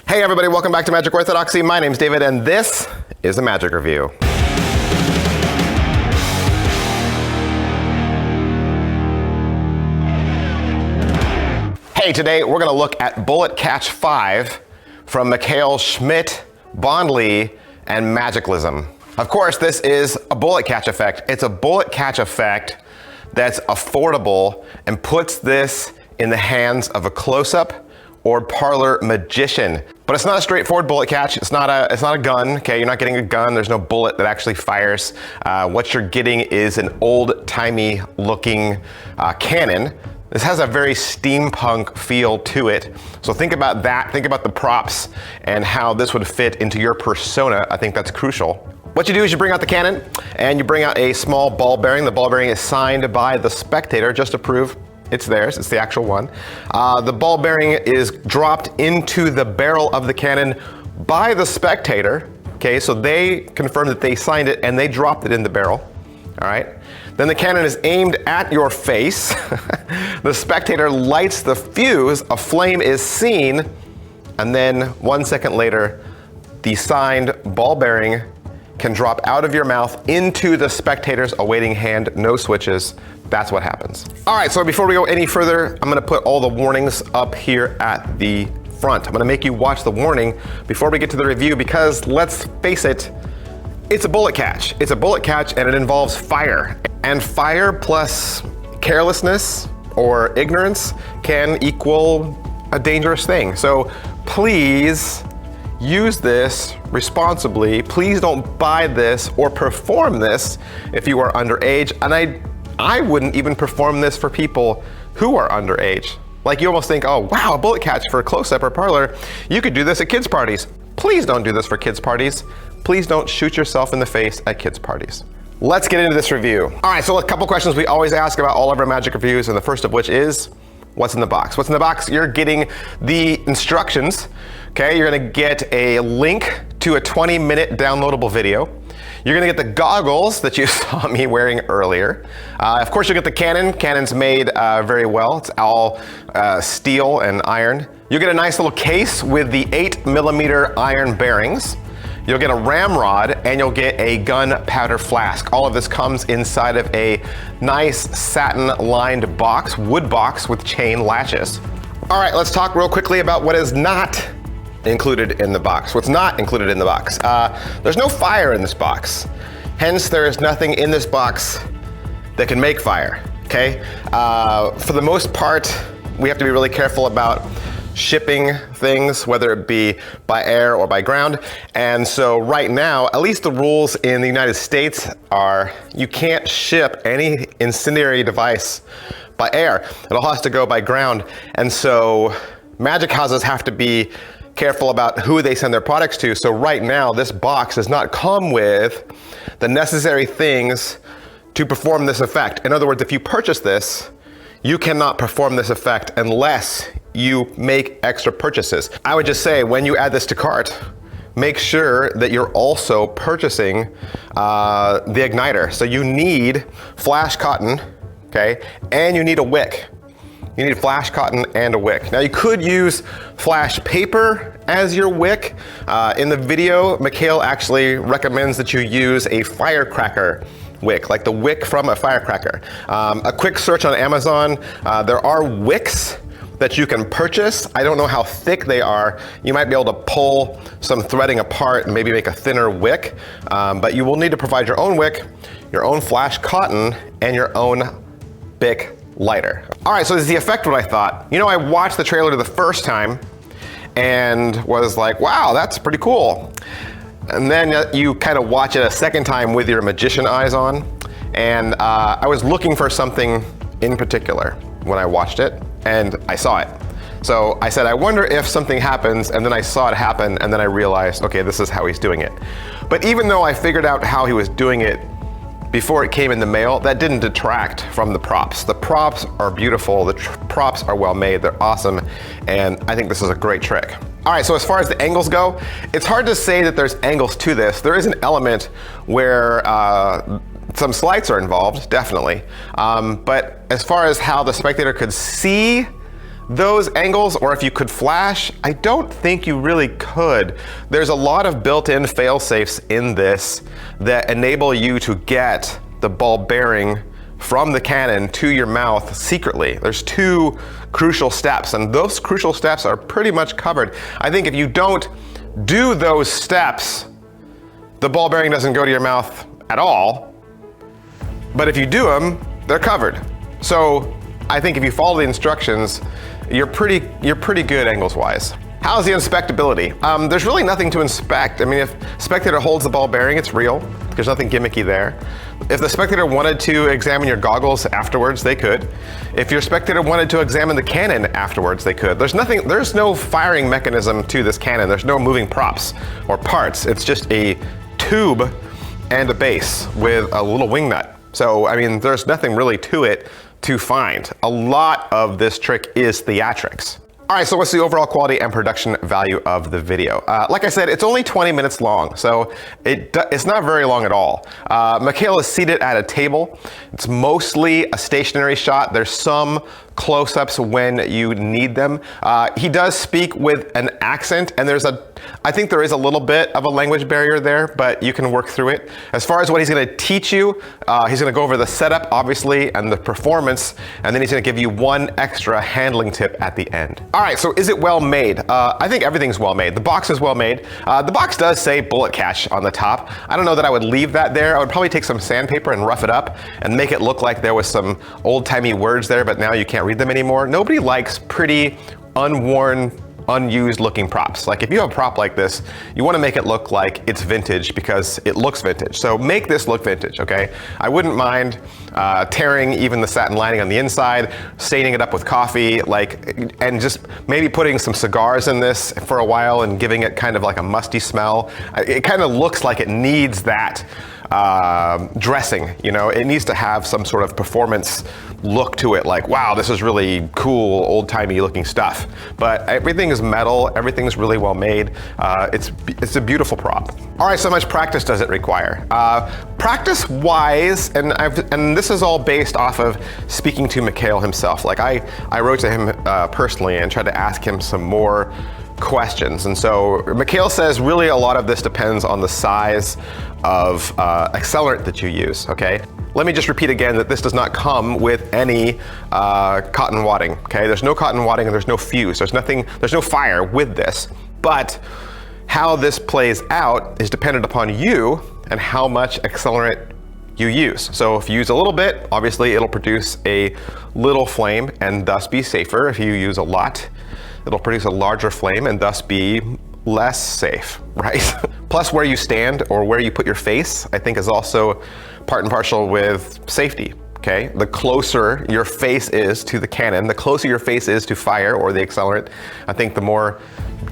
Hey everybody, welcome back to Magic Orthodoxy. My name's David and this is the Magic Review. Hey, today we're going to look at Bullet Catch 5 from Mikhail, Shmidt, Bondley, and Magicalism. Of course, this is a bullet catch effect. It's a bullet catch effect that's affordable and puts this in the hands of a close-up or parlor magician. But it's not a straightforward bullet catch. It's not a gun, okay? You're not getting a gun. There's no bullet that actually fires. What you're getting is an old-timey looking cannon. This has a very steampunk feel to it. So think about that. Think about the props and how this would fit into your persona. I think that's crucial. What you do is you bring out the cannon and you bring out a small ball bearing. The ball bearing is signed by the spectator just to prove it's theirs, it's the actual one. The ball bearing is dropped into the barrel of the cannon by the spectator. Okay, so they confirm that they signed it and they dropped it in the barrel. All right. Then the cannon is aimed at your face. The spectator lights the fuse, a flame is seen, and then 1 second later, the signed ball bearing can drop out of your mouth into the spectator's awaiting hand, no switches. That's what happens. All right, so before we go any further, I'm gonna put all the warnings up here at the front. I'm gonna make you watch the warning before we get to the review because let's face it, it's a bullet catch. It's a bullet catch and it involves fire. And fire plus carelessness or ignorance can equal a dangerous thing. So please use this responsibly. Please don't buy this or perform this if you are underage. And I wouldn't even perform this for people who are underage. Like you almost think, oh wow, a bullet catch for a close-up or parlor. You could do this at kids' parties. Please don't do this for kids' parties. Please don't shoot yourself in the face at kids' parties. Let's get into this review. All right, so a couple questions we always ask about all of our magic reviews, and the first of which is, what's in the box? What's in the box? You're getting the instructions, okay? You're gonna get a link to a 20-minute downloadable video. You're gonna get the goggles that you saw me wearing earlier. Of course, you'll get the cannon. Cannon's made very well. It's all steel and iron. You'll get a nice little case with the 8mm iron bearings. You'll get a ramrod and you'll get a gunpowder flask. All of this comes inside of a nice satin-lined box, wood box with chain latches. All right, let's talk real quickly about what is not included in the box. What's not included in the box? There's no fire in this box. Hence, there is nothing in this box that can make fire, okay? For the most part, we have to be really careful about shipping things, whether it be by air or by ground. And so right now, at least the rules in the United States are you can't ship any incendiary device by air. It all has to go by ground. And so magic houses have to be careful about who they send their products to. So right now, this box does not come with the necessary things to perform this effect. In other words, if you purchase this, you cannot perform this effect unless you make extra purchases. I would just say when you add this to cart, make sure that you're also purchasing the igniter. So you need flash cotton, okay? And you need a wick. You need flash cotton and a wick. Now you could use flash paper as your wick. In the video, Mikhail actually recommends that you use a firecracker wick, like the wick from a firecracker. A quick search on Amazon, there are wicks that you can purchase. I don't know how thick they are. You might be able to pull some threading apart and maybe make a thinner wick, but you will need to provide your own wick, your own flash cotton, and your own Bic lighter. All right, so is the effect what I thought? You know, I watched the trailer the first time and was like, wow, that's pretty cool. And then you kind of watch it a second time with your magician eyes on, and I was looking for something in particular when I watched it, and I saw it. So I said, I wonder if something happens, and then I saw it happen, and then I realized, okay, this is how he's doing it. But even though I figured out how he was doing it before it came in the mail, that didn't detract from the props. The props are beautiful, the props are well made, they're awesome, and I think this is a great trick. All right, so as far as the angles go, it's hard to say that there's angles to this. There is an element where some sleights are involved, definitely. But as far as how the spectator could see those angles, or if you could flash, I don't think you really could. There's a lot of built-in fail-safes in this that enable you to get the ball bearing from the cannon to your mouth secretly. There's two crucial steps, and those crucial steps are pretty much covered. I think if you don't do those steps, the ball bearing doesn't go to your mouth at all. But if you do them, they're covered. So I think if you follow the instructions, you're pretty good angles-wise. How's the inspectability? There's really nothing to inspect. I mean, if spectator holds the ball bearing, it's real. There's nothing gimmicky there. If the spectator wanted to examine your goggles afterwards, they could. If your spectator wanted to examine the cannon afterwards, they could. There's no firing mechanism to this cannon. There's no moving props or parts. It's just a tube and a base with a little wing nut. So, I mean, there's nothing really to it to find. A lot of this trick is theatrics. All right, so what's the overall quality and production value of the video? Like I said, it's only 20 minutes long, so it's not very long at all. Mikhail is seated at a table. It's mostly a stationary shot. There's some close-ups when you need them. He does speak with an accent, and I think there is a little bit of a language barrier there, but you can work through it. As far as what he's gonna teach you, he's gonna go over the setup, obviously, and the performance, and then he's gonna give you one extra handling tip at the end. All right, so is it well made? I think everything's well made. The box is well made. The box does say bullet catch on the top. I don't know that I would leave that there. I would probably take some sandpaper and rough it up and make it look like there was some old-timey words there, but now you can't read them anymore. Nobody likes pretty, unworn, unused looking props. Like if you have a prop like this, you want to make it look like it's vintage because it looks vintage. So make this look vintage, okay? I wouldn't mind tearing even the satin lining on the inside, staining it up with coffee, and just maybe putting some cigars in this for a while and giving it kind of like a musty smell. It kind of looks like it needs that dressing, you know? It needs to have some sort of performance look to it, like, wow, this is really cool, old-timey looking stuff. But everything is metal, everything's really well made. It's a beautiful prop. All right, so how much practice does it require? Practice-wise, and this is all based off of speaking to Mikhail himself. Like I wrote to him personally and tried to ask him some more questions. And so Mikhail says really a lot of this depends on the size of accelerant that you use, okay? Let me just repeat again that this does not come with any cotton wadding, okay? There's no cotton wadding and there's no fuse. There's no fire with this. But how this plays out is dependent upon you and how much accelerant you use. So if you use a little bit, obviously it'll produce a little flame and thus be safer. If you use a lot, it'll produce a larger flame and thus be less safe, right? Plus where you stand or where you put your face, I think is also part and parcel with safety, okay? The closer your face is to the cannon, the closer your face is to fire or the accelerant, I think the more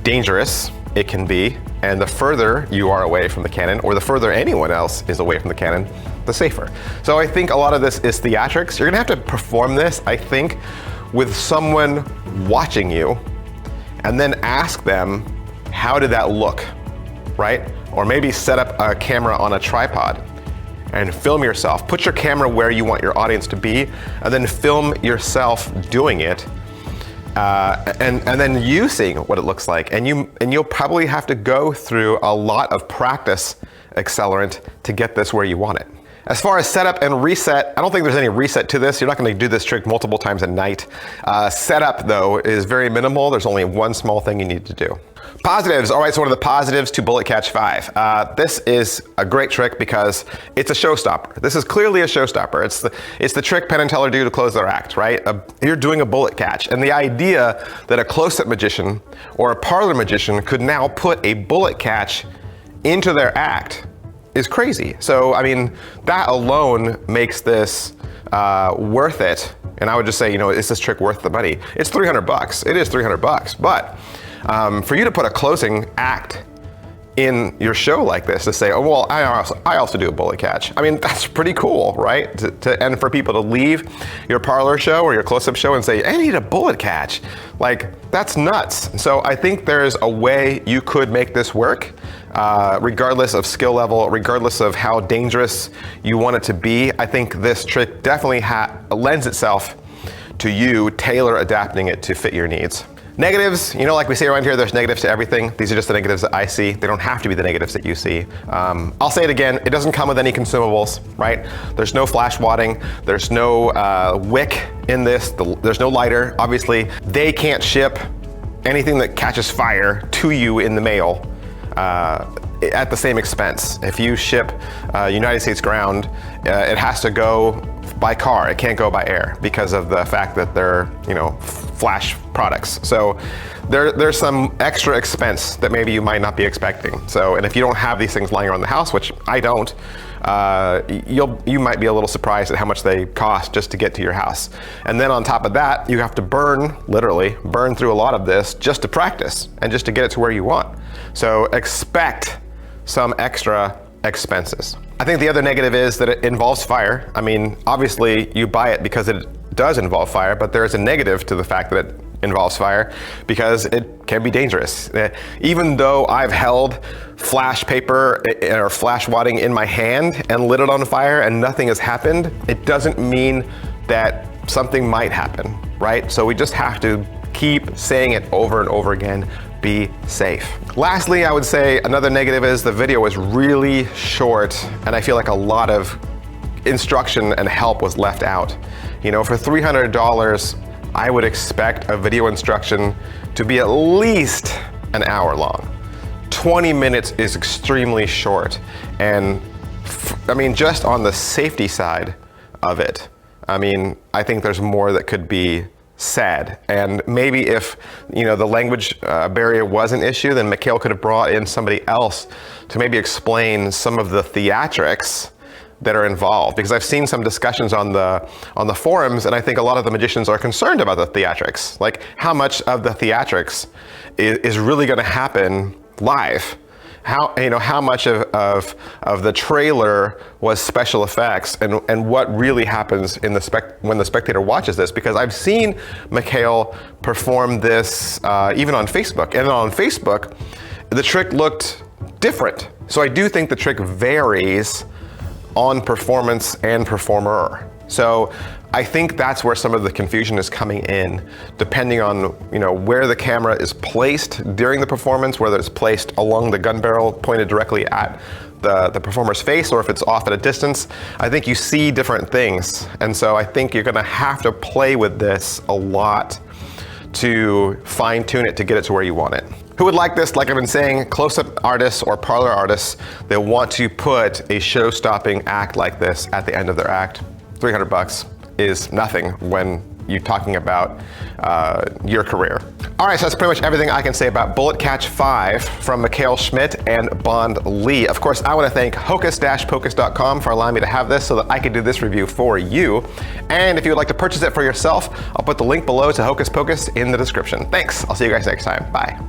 dangerous it can be. And the further you are away from the cannon or the further anyone else is away from the cannon, the safer. So I think a lot of this is theatrics. You're gonna have to perform this, I think, with someone watching you and then ask them, how did that look, right? Or maybe set up a camera on a tripod and film yourself. Put your camera where you want your audience to be and then film yourself doing it and then you seeing what it looks like. And you'll probably have to go through a lot of practice accelerant to get this where you want it. As far as setup and reset, I don't think there's any reset to this. You're not going to do this trick multiple times a night. Setup, though, is very minimal. There's only one small thing you need to do. Positives. All right, so what are the positives to Bullet Catch 5? This is a great trick because it's a showstopper. This is clearly a showstopper. It's the trick Penn and Teller do to close their act, right? You're doing a bullet catch. And the idea that a close-up magician or a parlor magician could now put a bullet catch into their act is crazy. So, I mean, that alone makes this worth it. And I would just say, you know, is this trick worth the money? It's 300 bucks. It is 300 bucks. But for you to put a closing act in your show like this to say, oh, well, I also do a bullet catch. I mean, that's pretty cool, right? And for people to leave your parlor show or your close-up show and say, I need a bullet catch. Like, that's nuts. So I think there's a way you could make this work, regardless of skill level, regardless of how dangerous you want it to be. I think this trick definitely lends itself to you, tailor adapting it to fit your needs. Negatives, you know, like we say around here, there's negatives to everything. These are just the negatives that I see. They don't have to be the negatives that you see. I'll say it again, it doesn't come with any consumables, right? There's no flash wadding, there's no wick in this, there's no lighter. Obviously, they can't ship anything that catches fire to you in the mail at the same expense. If you ship United States ground, it has to go by car. It can't go by air because of the fact that they're, you know, flash products. So there's some extra expense that maybe you might not be expecting. So, and if you don't have these things lying around the house, which I don't, you might be a little surprised at how much they cost just to get to your house. And then on top of that, you have to literally burn through a lot of this just to practice and just to get it to where you want. So expect some extra expenses. I think the other negative is that it involves fire. I mean, obviously you buy it because it does involve fire, but there is a negative to the fact that it involves fire because it can be dangerous. Even though I've held flash paper or flash wadding in my hand and lit it on fire and nothing has happened, it doesn't mean that something might happen, right? So we just have to keep saying it over and over again. Be safe. Lastly, I would say another negative is the video was really short and I feel like a lot of instruction and help was left out. You know, for $300, I would expect a video instruction to be at least an hour long. 20 minutes is extremely short. And I mean, just on the safety side of it, I mean, I think there's more that could be said. And maybe if, you know, the language barrier was an issue, then Mikhail could have brought in somebody else to maybe explain some of the theatrics that are involved, because I've seen some discussions on the forums, and I think a lot of the magicians are concerned about the theatrics, like how much of the theatrics is really going to happen live. How much of the trailer was special effects, and what really happens in when the spectator watches this? Because I've seen Mikhail perform this even on Facebook, and on Facebook, the trick looked different. So I do think the trick varies on performance and performer. So I think that's where some of the confusion is coming in, depending on, you know, where the camera is placed during the performance, whether it's placed along the gun barrel pointed directly at the performer's face, or if it's off at a distance. I think you see different things. And so I think you're gonna have to play with this a lot to fine tune it to get it to where you want it. Who would like this? Like I've been saying, close-up artists or parlor artists, they want to put a show-stopping act like this at the end of their act. $300 is nothing when you're talking about your career. All right, so that's pretty much everything I can say about Bullet Catch 5 from Mikhail Shmidt and Bond Lee. Of course, I want to thank hocus-pocus.com for allowing me to have this so that I could do this review for you. And if you would like to purchase it for yourself, I'll put the link below to Hocus Pocus in the description. Thanks. I'll see you guys next time. Bye.